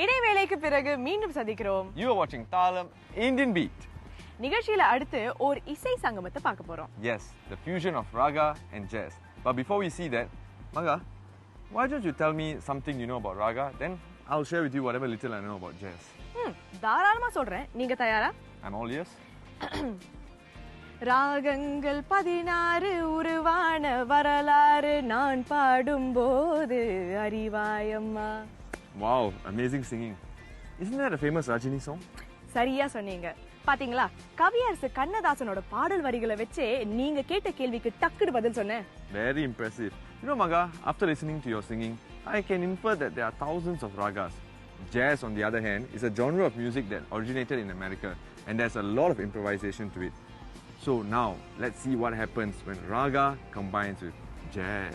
இடைவேளைக்கு பிறகு மீண்டும் சந்திக்கிறோம். You are watching Thalam Indian Beat. நிகழ்ச்சியில அடுத்து ஒரு இசை சங்கமத்தை பார்க்க போறோம். Yes, the fusion of raga and jazz. But before we see that, Magha, why don't you tell me something you know about raga? Then I'll share with you whatever little I know about jazz. தாராளமா சொல்றேன். நீங்க தயாரா? I'm all ears. ராகங்கள் 16 உருவான வரலாறு நான் பாடும்போது அறிவாயம்மா. Wow, amazing singing. Isn't that a famous Rajini song? சரியா சொன்னீங்க. பாத்தீங்களா, கவியரசு கண்ணதாசனோட பாடல் வரிகளை வச்சே நீங்க கேட்ட கேள்விக்கு டக்குனு பதில் சொன்னேன். Very impressive. You know, Magha, after listening to your singing, I can infer that there are thousands of ragas. Jazz, on the other hand, is a genre of music that originated in America, and there's a lot of improvisation to it. So now, let's see what happens when raga combines with jazz.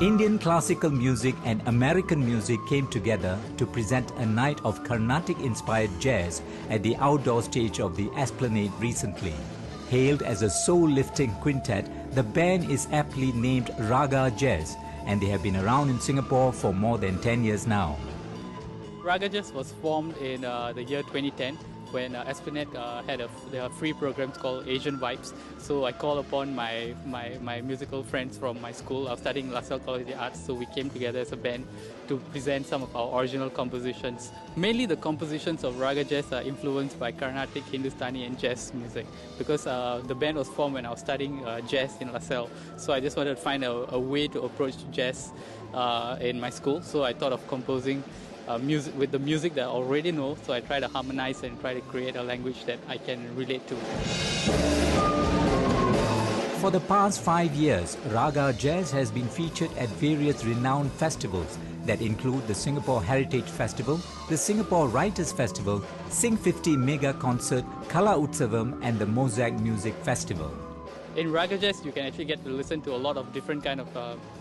Indian classical music and American music came together to present a night of Carnatic-inspired jazz at the outdoor stage of the Esplanade recently. Hailed as a soul-lifting quintet, the band is aptly named RaghaJazz, and they have been around in Singapore for more than 10 years now. RaghaJazz was formed in the year 2010 when Esplanade had their free programs called Asian Vibes. So I called upon my musical friends from my school. I was studying LaSalle College of the Arts, so we came together as a band to present some of our original compositions. Mainly the compositions of RaghaJazz are influenced by Carnatic, Hindustani and jazz music because the band was formed when I was studying jazz in LaSalle. So I just wanted to find a way to approach jazz in my school. So I thought of composing music with the music that I already know, so I try to harmonize and try to create a language that I can relate to. For the past 5 years, RaghaJazz has been featured at various renowned festivals that include the Singapore Heritage Festival, the Singapore Writers Festival, Sing 50 Mega Concert, Kala Utsavam and the Mosaic Music Festival. In RaghaJazz, you can actually get to listen to a lot of different kind of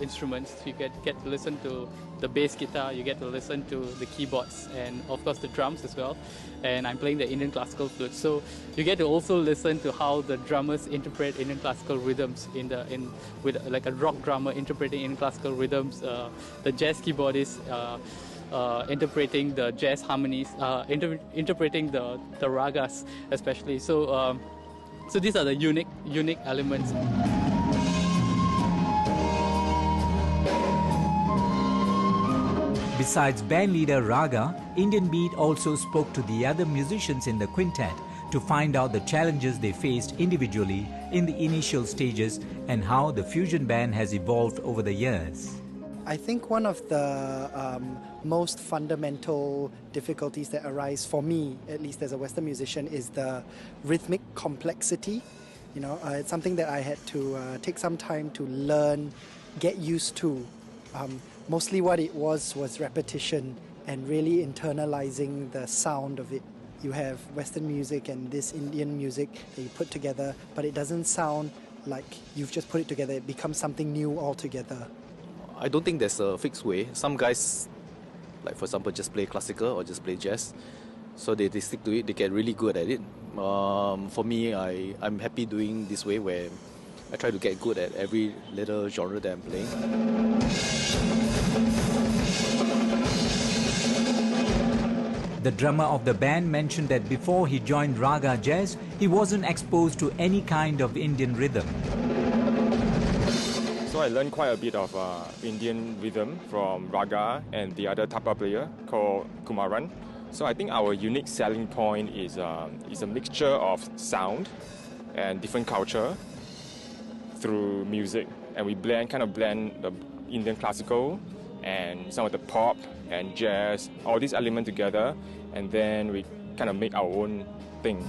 instruments. You get to listen to the bass guitar, you get to listen to the keyboards, and of course the drums as well. And I'm playing the Indian classical flute, so you get to also listen to how the drummers interpret Indian classical rhythms with like a rock drummer interpreting Indian classical rhythms, the jazz keyboardist interpreting the jazz harmonies, interpreting the ragas especially. So these are the unique elements. Besides band leader Ragha, Indian Beat also spoke to the other musicians in the quintet to find out the challenges they faced individually in the initial stages and how the fusion band has evolved over the years. I think one of the most fundamental difficulties that arise for me, at least as a Western musician, is the rhythmic complexity. You know, it's something that I had to take some time to learn, get used to. Mostly what it was repetition and really internalizing the sound of it. You have Western music and this Indian music that you put together, but it doesn't sound like you've just put it together. It becomes something new altogether. I don't think there's a fixed way. Some guys, like for example, just play classical or just play jazz. So they stick to it, they get really good at it. For me, I'm happy doing this way where I try to get good at every little genre that I'm playing. The drummer of the band mentioned that before he joined RaghaJazz, he wasn't exposed to any kind of Indian rhythm. So I learned quite a bit of Indian rhythm from Raga and the other tapa player called Kumaran. So I think our unique selling point is a mixture of sound and different culture through music, and we kind of blend the Indian classical and some of the pop and jazz, all these elements together, and then we kind of make our own thing.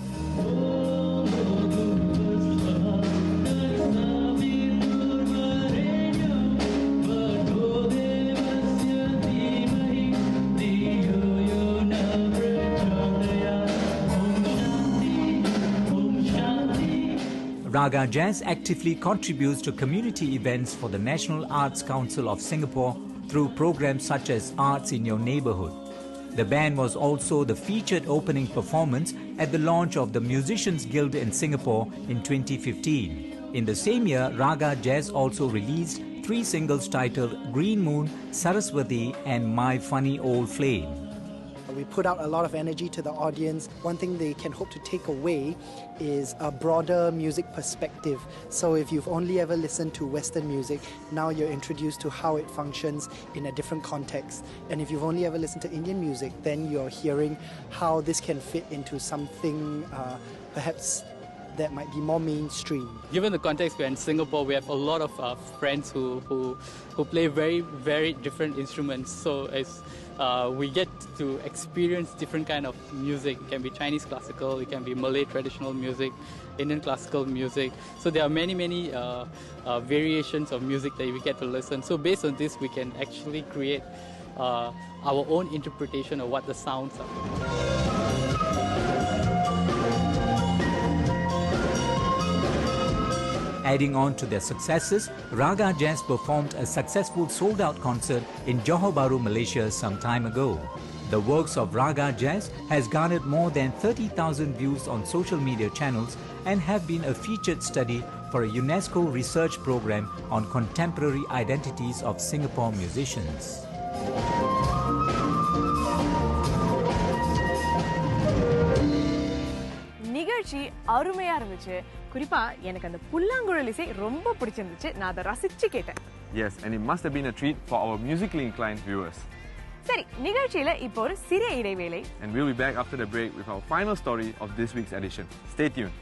RaghaJazz actively contributes to community events for the National Arts Council of Singapore through programs such as Arts in Your Neighbourhood. The band was also the featured opening performance at the launch of the Musicians Guild in Singapore in 2015. In the same year, RaghaJazz also released 3 singles titled Green Moon, Saraswati and My Funny Old Flame. We put out a lot of energy to the audience. One thing they can hope to take away is a broader music perspective. So if you've only ever listened to Western music, now you're introduced to how it functions in a different context. And if you've only ever listened to Indian music, then you're hearing how this can fit into something perhaps that might be more mainstream. Given the context, we're in Singapore, we have a lot of friends who play very, very different instruments. So we get to experience different kind of music. It can be Chinese classical, it can be Malay traditional music, Indian classical music. So there are many variations of music that we get to listen. So based on this, we can actually create our own interpretation of what the sounds are. Adding on to their successes, RaghaJazz performed a successful sold-out concert in Johor Bahru, Malaysia some time ago. The works of RaghaJazz has garnered more than 30,000 views on social media channels and have been a featured study for a UNESCO research program on contemporary identities of Singapore musicians. நிகழ்ச்சி அருமையா இருந்துச்சு. குறிப்பா எனக்கு அந்த புல்லாங்குழல் இசை ரொம்ப பிடிச்சிருந்துச்சு. நான் அதை ரசிச்சு கேட்டேன். Yes, and it must have been a treat for our musically inclined viewers. சரி, நிகழ்ச்சியில இப்போ ஒரு சிறிய இடைவேளை. And we'll be back after the break with our final story of this week's edition. Stay tuned.